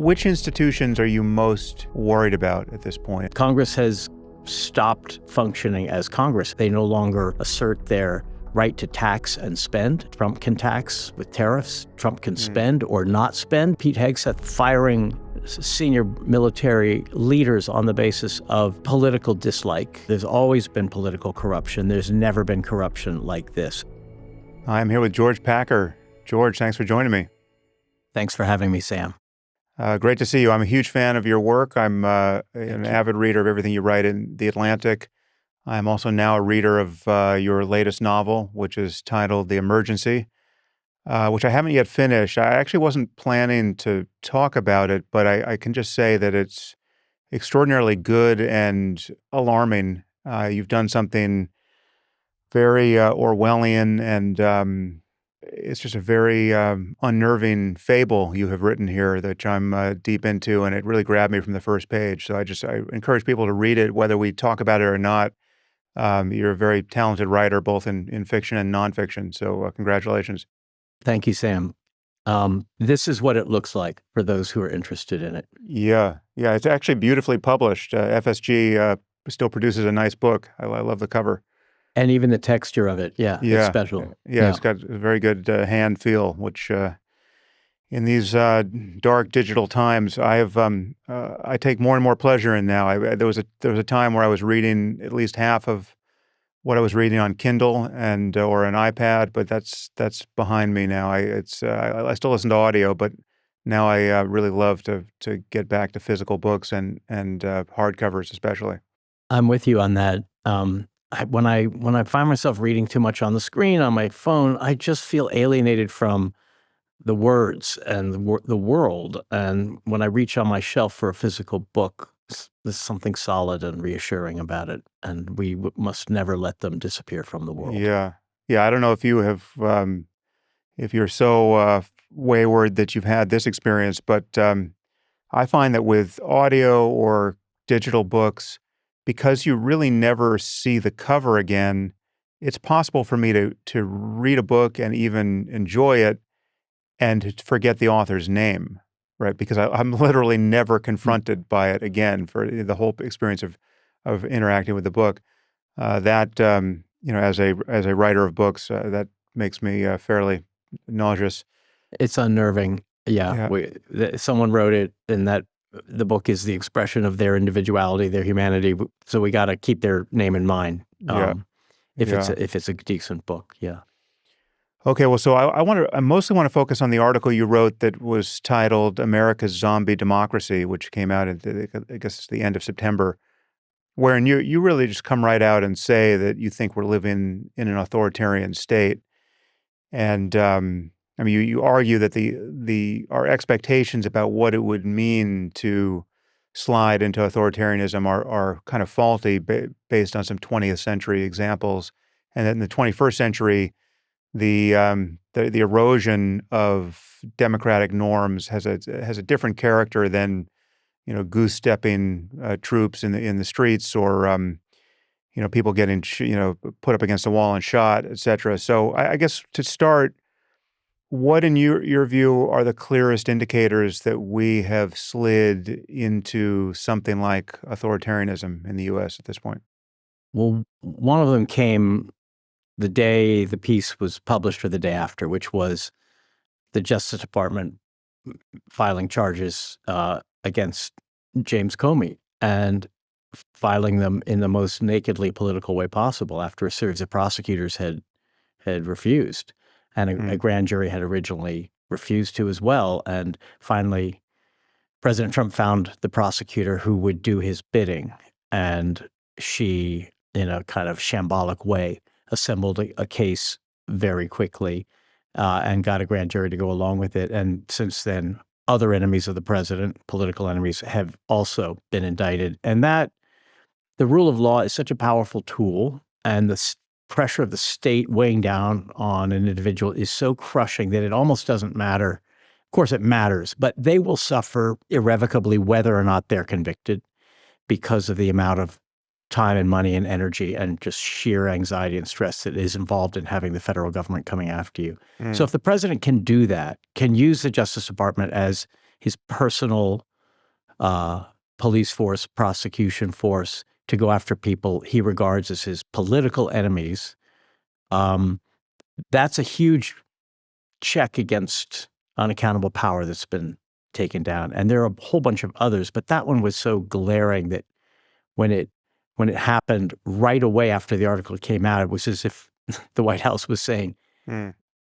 Which institutions are you most worried about at this point? Congress has stopped functioning as Congress. They no longer assert their right to tax and spend. Trump can tax with tariffs. Trump can spend or not spend. Pete Hegseth firing senior military leaders on the basis of political dislike. There's always been political corruption. There's never been corruption like this. I'm here with George Packer. George, thanks for joining me. Thanks for having me, Sam. Great to see you. I'm a huge fan of your work. I'm an avid reader of everything you write in The Atlantic. I'm also now a reader of your latest novel, which is titled The Emergency, which I haven't yet finished. I actually wasn't planning to talk about it, but I can just say that it's extraordinarily good and alarming. You've done something very Orwellian, and it's just a very unnerving fable you have written here that I'm deep into, and it really grabbed me from the first page. So I encourage people to read it, whether we talk about it or not. You're a very talented writer, both in fiction and nonfiction. So congratulations. Thank you, Sam. This is what it looks like for those who are interested in it. Yeah. It's actually beautifully published. FSG still produces a nice book. I love the cover. And even the texture of it, it's special. Yeah, it's got a very good hand feel, which in these dark digital times, I take more and more pleasure in now. There was a time where I was reading at least half of what I was reading on Kindle and or an iPad, but that's behind me now. I still listen to audio, but now I really love to get back to physical books and hardcovers especially. I'm with you on that. When I find myself reading too much on the screen on my phone, I just feel alienated from the words and the world. And when I reach on my shelf for a physical book, there's something solid and reassuring about it. And we must never let them disappear from the world. Yeah. I don't know if you have, if you're so wayward that you've had this experience, but I find that with audio or digital books, because you really never see the cover again, it's possible for me to read a book and even enjoy it and to forget the author's name, right? Because I'm literally never confronted by it again for the whole experience of interacting with the book. That as a writer of books, that makes me fairly nauseous. It's unnerving. Yeah. Someone wrote it, and that the book is the expression of their individuality, their humanity. So we got to keep their name in mind. If it's a decent book. Yeah. Okay. Well, so I mostly want to focus on the article you wrote that was titled "America's Zombie Democracy," which came out at I guess it's the end of September, wherein you really just come right out and say that you think we're living in an authoritarian state. And you argue that our expectations about what it would mean to slide into authoritarianism are kind of faulty based on some 20th century examples, and that in the 21st century, the erosion of democratic norms has a different character than goose-stepping troops in the streets or people getting put up against a wall and shot, et cetera. So I guess to start, what, in your view, are the clearest indicators that we have slid into something like authoritarianism in the U.S. at this point? Well, one of them came the day the piece was published or the day after, which was the Justice Department filing charges against James Comey and filing them in the most nakedly political way possible after a series of prosecutors had refused. And a grand jury had originally refused to as well. And finally, President Trump found the prosecutor who would do his bidding. And she, in a kind of shambolic way, assembled a case very quickly and got a grand jury to go along with it. And since then, other enemies of the president, political enemies, have also been indicted. And that the rule of law is such a powerful tool, and the pressure of the state weighing down on an individual is so crushing that it almost doesn't matter. Of course, it matters, but they will suffer irrevocably whether or not they're convicted because of the amount of time and money and energy and just sheer anxiety and stress that is involved in having the federal government coming after you. So if the president can do that, can use the Justice Department as his personal police force, prosecution force to go after people he regards as his political enemies. That's a huge check against unaccountable power that's been taken down. And there are a whole bunch of others, but that one was so glaring that when it happened right away after the article came out, it was as if the White House was saying,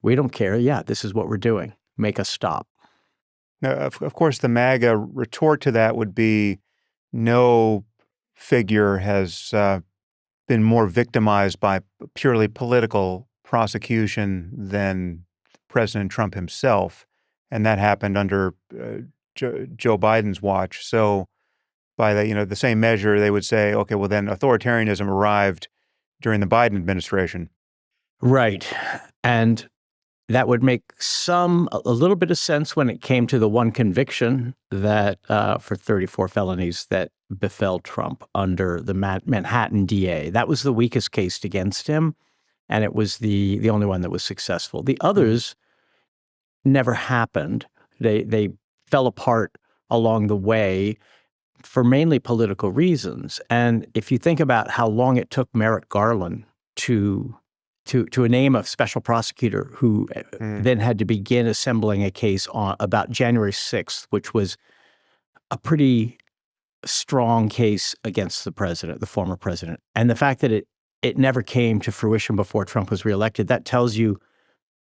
we don't care. Yeah, this is what we're doing. Make us stop. Now, of course, the MAGA retort to that would be no figure has been more victimized by purely political prosecution than President Trump himself. And that happened under Joe Biden's watch. So by the same measure, they would say, okay, well, then authoritarianism arrived during the Biden administration. Right. And that would make a little bit of sense when it came to the one conviction that for 34 felonies that befell Trump under the Manhattan DA. That was the weakest case against him, and it was the only one that was successful. The others never happened. They fell apart along the way for mainly political reasons. And if you think about how long it took Merrick Garland to name a special prosecutor who then had to begin assembling a case about January 6th, which was a pretty strong case against the president, the former president. And the fact that it never came to fruition before Trump was reelected, that tells you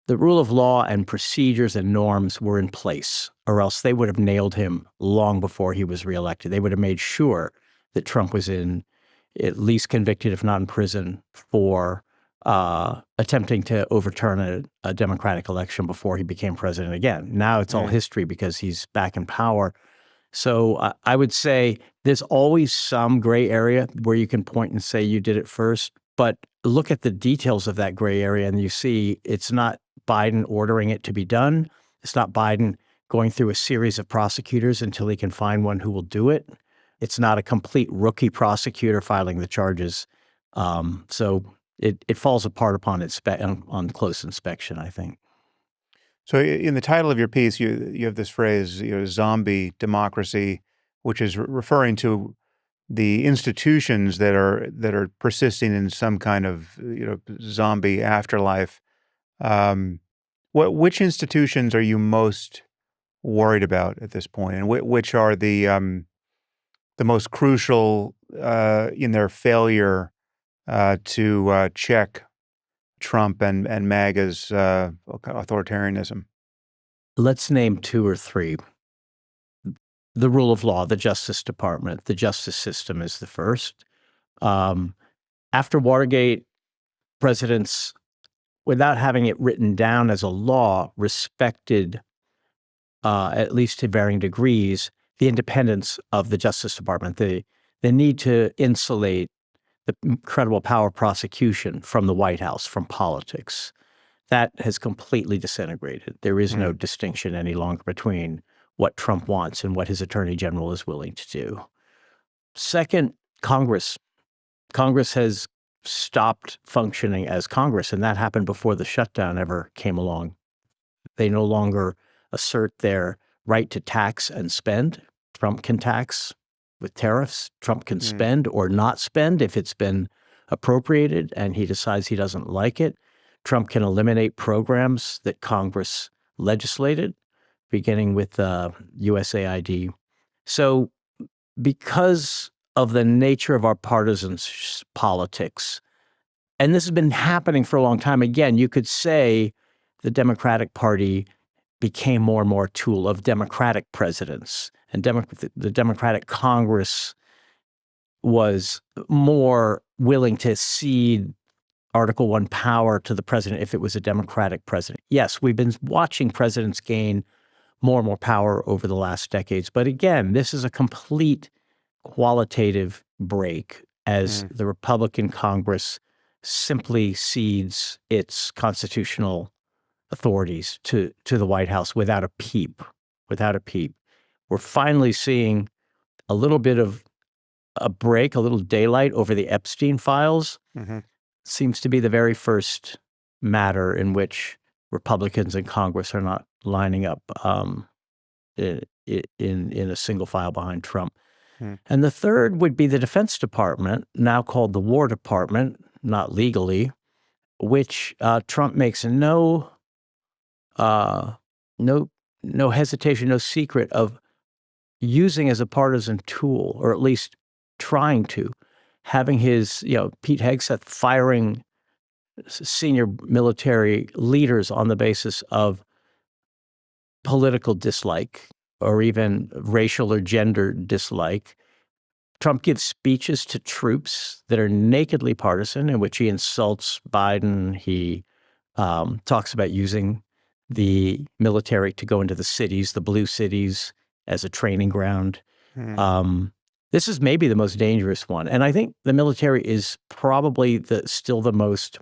the rule of law and procedures and norms were in place, or else they would have nailed him long before he was reelected. They would have made sure that Trump was at least convicted, if not in prison, for attempting to overturn a democratic election before he became president again. Now it's all history because he's back in power. So I would say there's always some gray area where you can point and say you did it first, but look at the details of that gray area and you see it's not Biden ordering it to be done. It's not Biden going through a series of prosecutors until he can find one who will do it. It's not a complete rookie prosecutor filing the charges. So it falls apart on close inspection, I think. So in the title of your piece, you have this phrase, zombie democracy, which is referring to the institutions that are persisting in some kind of zombie afterlife. Which institutions are you most worried about at this point, and which are the most crucial in their failure to check Trump and MAGA's authoritarianism? Let's name two or three. The rule of law, the Justice Department, the justice system is the first. After Watergate, presidents, without having it written down as a law, respected, at least to varying degrees, the independence of the Justice Department, the need to insulate the incredible power of prosecution from the White House, from politics. That has completely disintegrated. There is no distinction any longer between what Trump wants and what his attorney general is willing to do. Second, Congress. Congress has stopped functioning as Congress, and that happened before the shutdown ever came along. They no longer assert their right to tax and spend. Trump can tax with tariffs. Trump can spend or not spend if it's been appropriated and he decides he doesn't like it. Trump can eliminate programs that Congress legislated, beginning with USAID. So because of the nature of our partisan politics, and this has been happening for a long time, again, you could say the Democratic Party became more and more a tool of Democratic presidents, and the Democratic Congress was more willing to cede Article I power to the president if it was a Democratic president. Yes, we've been watching presidents gain more and more power over the last decades. But again, this is a complete qualitative break as the Republican Congress simply cedes its constitutional authorities to the White House without a peep. We're finally seeing a little bit of a break, a little daylight over the Epstein files. Seems to be the very first matter in which Republicans in Congress are not lining up in a single file behind Trump. Hmm. And the third would be the Defense Department, now called the War Department, not legally, which Trump makes no hesitation, no secret of using as a partisan tool, or at least trying to, having his, Pete Hegseth firing senior military leaders on the basis of political dislike or even racial or gender dislike. Trump gives speeches to troops that are nakedly partisan, in which he insults Biden. He talks about using the military to go into the cities, the blue cities, as a training ground. Hmm. This is maybe the most dangerous one. And I think the military is probably still the most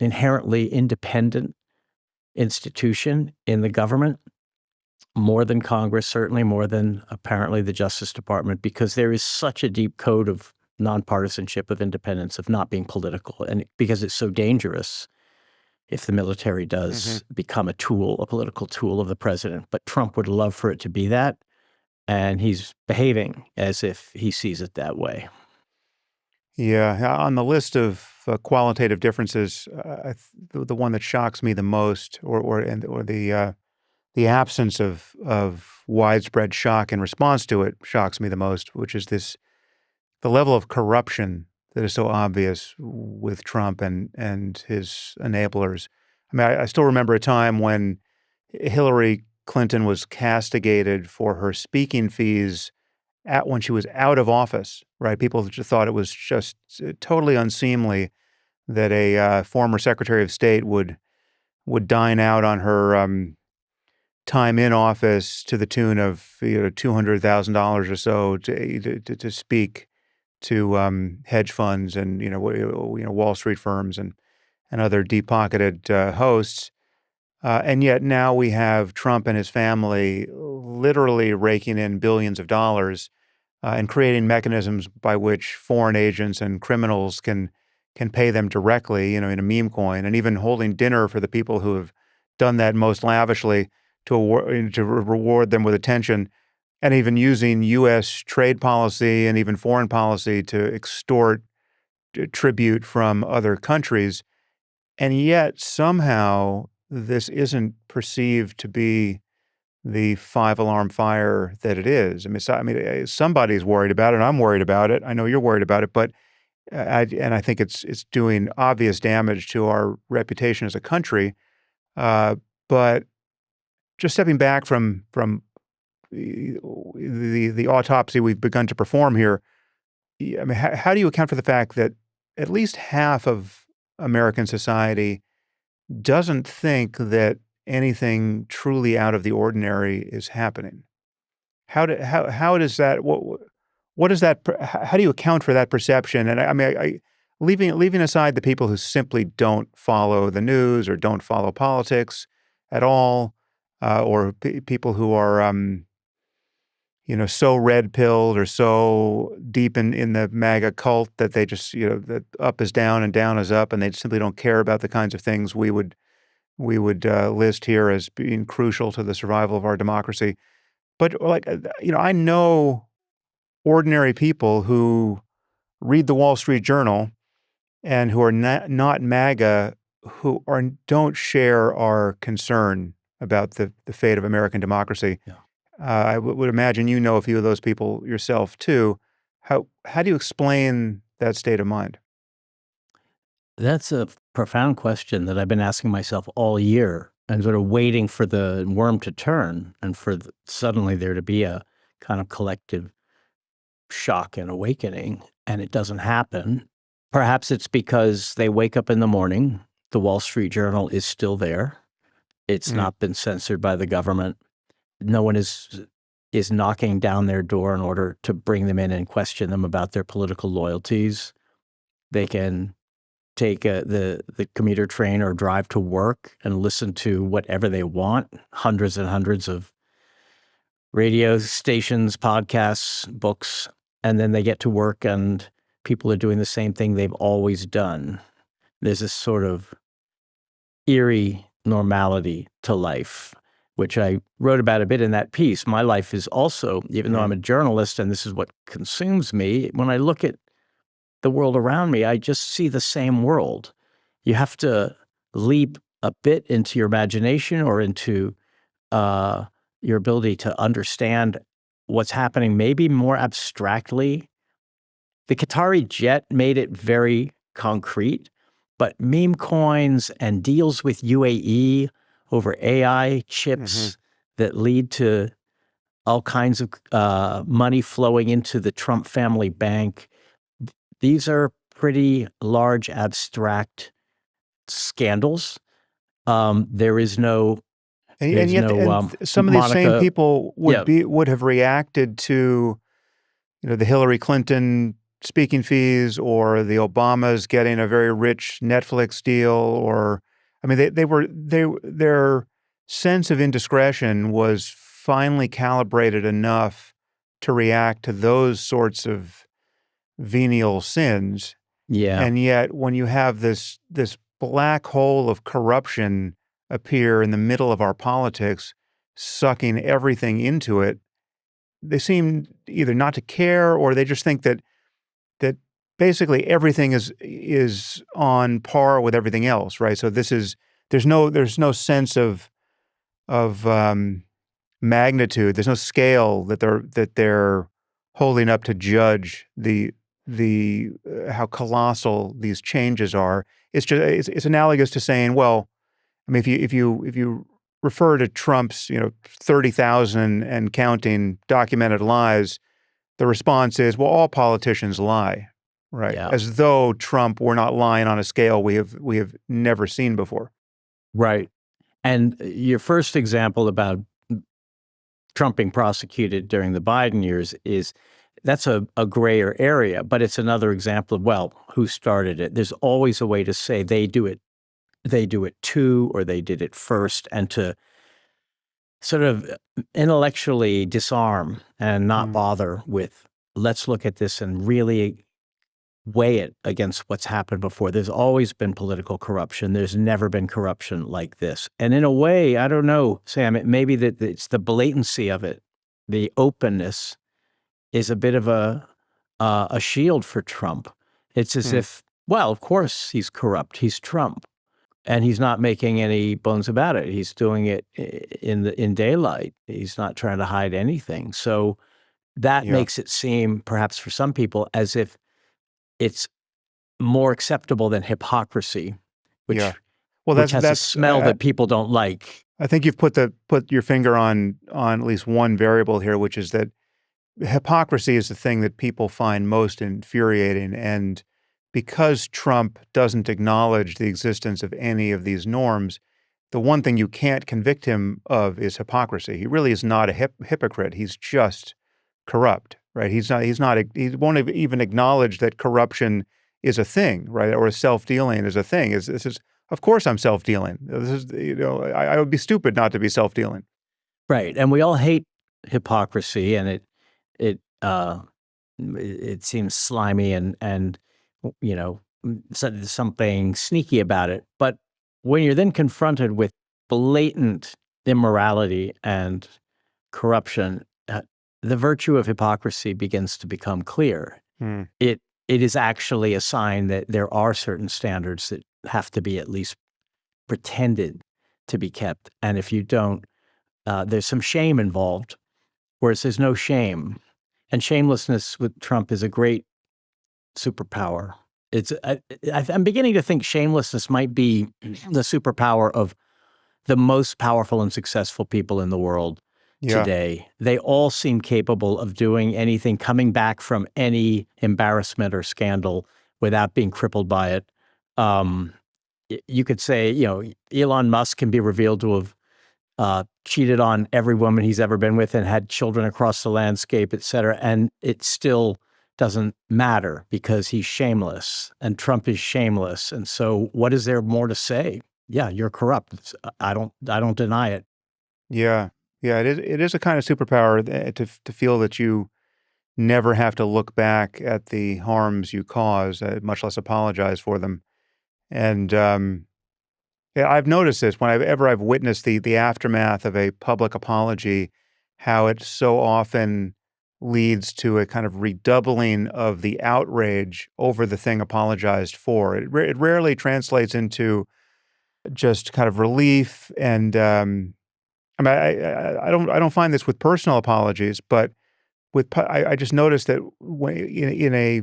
inherently independent institution in the government, more than Congress, certainly more than apparently the Justice Department, because there is such a deep code of nonpartisanship, of independence, of not being political. And because it's so dangerous if the military does become a political tool of the president. But Trump would love for it to be that. And he's behaving as if he sees it that way. Yeah, on the list of qualitative differences, the one that shocks me the most, or the absence of widespread shock in response to it, shocks me the most, which is the level of corruption that is so obvious with Trump and his enablers. I mean, I still remember a time when Hillary Clinton was castigated for her speaking fees when she was out of office, right? People just thought it was just totally unseemly that a former Secretary of State would dine out on her time in office to the tune of $200,000 or so to speak to hedge funds and Wall Street firms and other deep-pocketed hosts. And yet now we have Trump and his family literally raking in billions of dollars and creating mechanisms by which foreign agents and criminals can pay them directly, in a meme coin, and even holding dinner for the people who have done that most lavishly to reward them with attention, and even using U.S. trade policy and even foreign policy to extort tribute from other countries. And yet somehow this isn't perceived to be the five-alarm fire that it is. Somebody's worried about it. I'm worried about it. I know you're worried about it, but I think it's doing obvious damage to our reputation as a country. But just stepping back from the autopsy we've begun to perform here, I mean, how do you account for the fact that at least half of American society doesn't think that anything truly out of the ordinary is happening? How does that what is that? How do you account for that perception? And leaving aside the people who simply don't follow the news or don't follow politics at all, or people who are so red-pilled or so deep in the MAGA cult that they just, that up is down and down is up, and they simply don't care about the kinds of things we would list here as being crucial to the survival of our democracy. But I know ordinary people who read the Wall Street Journal and who are not MAGA, who don't share our concern about the fate of American democracy. Yeah. I would imagine you know a few of those people yourself too. How do you explain that state of mind? That's a profound question that I've been asking myself all year and sort of waiting for the worm to turn and for suddenly there to be a kind of collective shock and awakening, and it doesn't happen. Perhaps it's because they wake up in the morning, the Wall Street Journal is still there. It's Mm. not been censored by the government. No one is knocking down their door in order to bring them in and question them about their political loyalties. They can take the commuter train or drive to work and listen to whatever they want, hundreds and hundreds of radio stations, podcasts, books, and then they get to work and people are doing the same thing they've always done. There's this sort of eerie normality to life. which I wrote about a bit in that piece. My life is also, even though I'm Right. a journalist and this is what consumes me, when I look at the world around me, I just see the same world. You have to leap a bit into your imagination or into uh, your ability to understand what's happening, maybe more abstractly. The Qatari jet made it very concrete, but meme coins and deals with UAE over AI Hmm. chips that lead to all kinds of money flowing into the Trump family bank. These are pretty large, abstract scandals. There is no, And there's yet, no some of these same Monica. people Yeah, would have reacted to, the Hillary Clinton speaking fees or the Obamas getting a very rich Netflix deal, or I mean, their sense of indiscretion was finely calibrated enough to react to those sorts of venial sins. yeah, And yet, when you have this black hole of corruption appear in the middle of our politics, sucking everything into it, they seem either not to care, or they just think that basically everything is on par with everything else, right? So there's no sense of magnitude. There's no scale that they're holding up to judge the how colossal these changes are. It's analogous to saying, well, I mean, if you refer to Trump's 30,000 and counting documented lies, the response is, well, all politicians lie, right? yeah, As though Trump were not lying on a scale we have never seen before. right. And your first example about Trump being prosecuted during the Biden years is that's a grayer area, but it's another example of, well, who started it? There's always a way to say they do it too, or they did it first, and to sort of intellectually disarm and not Mm, bother with, let's look at this and really weigh it against what's happened before. There's always been political corruption. There's never been corruption like this. And in a way, I don't know, Sam, it may be that it's the blatancy of it, the openness is a bit of a shield for Trump. It's as mm, if, well, of course he's corrupt. He's Trump, and he's not making any bones about it. He's doing it in daylight. He's not trying to hide anything. So that yeah, makes it seem, perhaps for some people, as if it's more acceptable than hypocrisy, yeah. which Well, which that's has a that's smell that people don't like. I think you've put your finger on at least one variable here, which is that hypocrisy is the thing that people find most infuriating. And because Trump doesn't acknowledge the existence of any of these norms, the one thing you can't convict him of is hypocrisy. He really is not a hypocrite. He's just corrupt, right? He won't even acknowledge that corruption is a thing, right? Or self-dealing is a thing. This is, of course I'm self-dealing. This is, I would be stupid not to be self-dealing. Right, and we all hate hypocrisy, and it seems slimy and there's something sneaky about it. But when you're then confronted with blatant immorality and corruption, the virtue of hypocrisy begins to become clear. Hmm. It is actually a sign that there are certain standards that have to be at least pretended to be kept, and if you don't, there's some shame involved, whereas there's no shame. And shamelessness with Trump is a great superpower. I'm beginning to think shamelessness might be the superpower of the most powerful and successful people in the world Yeah. today. They all seem capable of doing anything, coming back from any embarrassment or scandal without being crippled by it. Um, you could say, Elon Musk can be revealed to have cheated on every woman he's ever been with and had children across the landscape, et cetera. And it still doesn't matter because he's shameless and Trump is shameless. And so what is there more to say? Yeah, you're corrupt. I don't deny it. Yeah. Yeah, it is a kind of superpower to feel that you never have to look back at the harms you cause, much less apologize for them. And Yeah, I've noticed this whenever I've witnessed the aftermath of a public apology, how it so often leads to a kind of redoubling of the outrage over the thing apologized for. It rarely translates into just kind of relief and, I mean, I don't find this with personal apologies, but I just noticed that when in a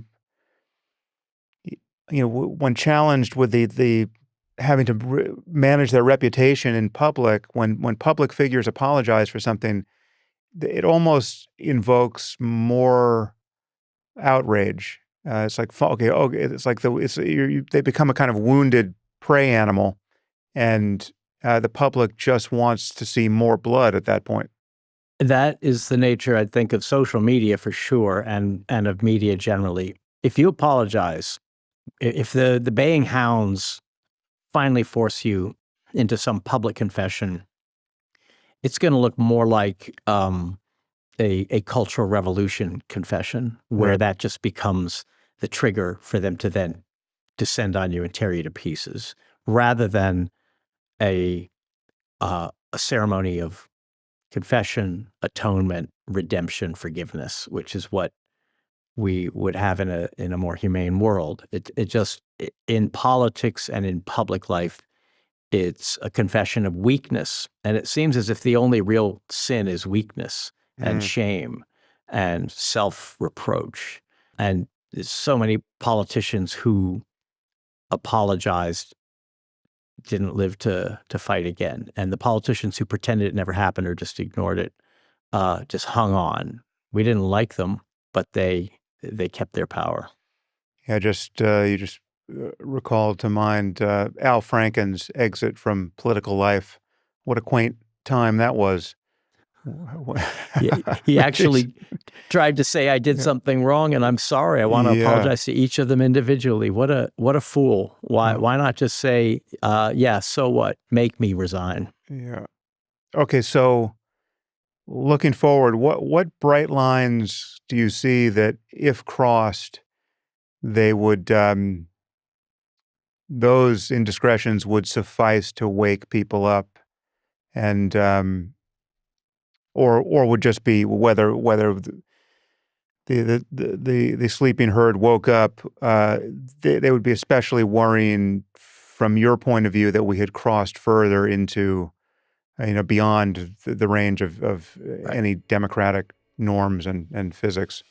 when challenged with the having to manage their reputation in public, when public figures apologize for something, it almost invokes more outrage. It's like, okay, it's like they become a kind of wounded prey animal, and the public just wants to see more blood at that point. That is the nature, I think, of social media for sure, and of media generally. If you apologize, if the baying hounds finally force you into some public confession, it's going to look more like a cultural revolution confession, where Right. that just becomes the trigger for them to then descend on you and tear you to pieces, rather than a a ceremony of confession, atonement, redemption, forgiveness, which is what we would have in a more humane world. In politics and in public life, it's a confession of weakness, and it seems as if the only real sin is weakness and Mm. shame and self-reproach. And there's so many politicians who apologized didn't live to fight again, and the politicians who pretended it never happened or just ignored it, just hung on. We didn't like them, but they kept their power. Yeah, you just recalled to mind Al Franken's exit from political life. What a quaint time that was. He Jeez. actually tried to say, "I did Yeah. something wrong, and I'm sorry. I want to Yeah. apologize to each of them individually." What a fool! Why Oh, why not just say, "Yeah, so what? Make me resign." yeah. Okay, so looking forward, what bright lines do you see that, if crossed, they would those indiscretions would suffice to wake people up, and or would just be whether the sleeping herd woke up, they would be especially worrying from your point of view that we had crossed further into, beyond the range of Right. any democratic norms and physics.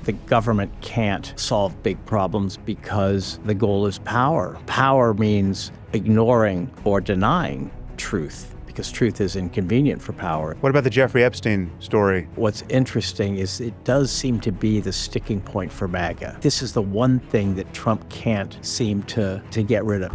The government can't solve big problems because the goal is power. Power means ignoring or denying truth, because truth is inconvenient for power. What about the Jeffrey Epstein story? What's interesting is it does seem to be the sticking point for MAGA. This is the one thing that Trump can't seem to get rid of.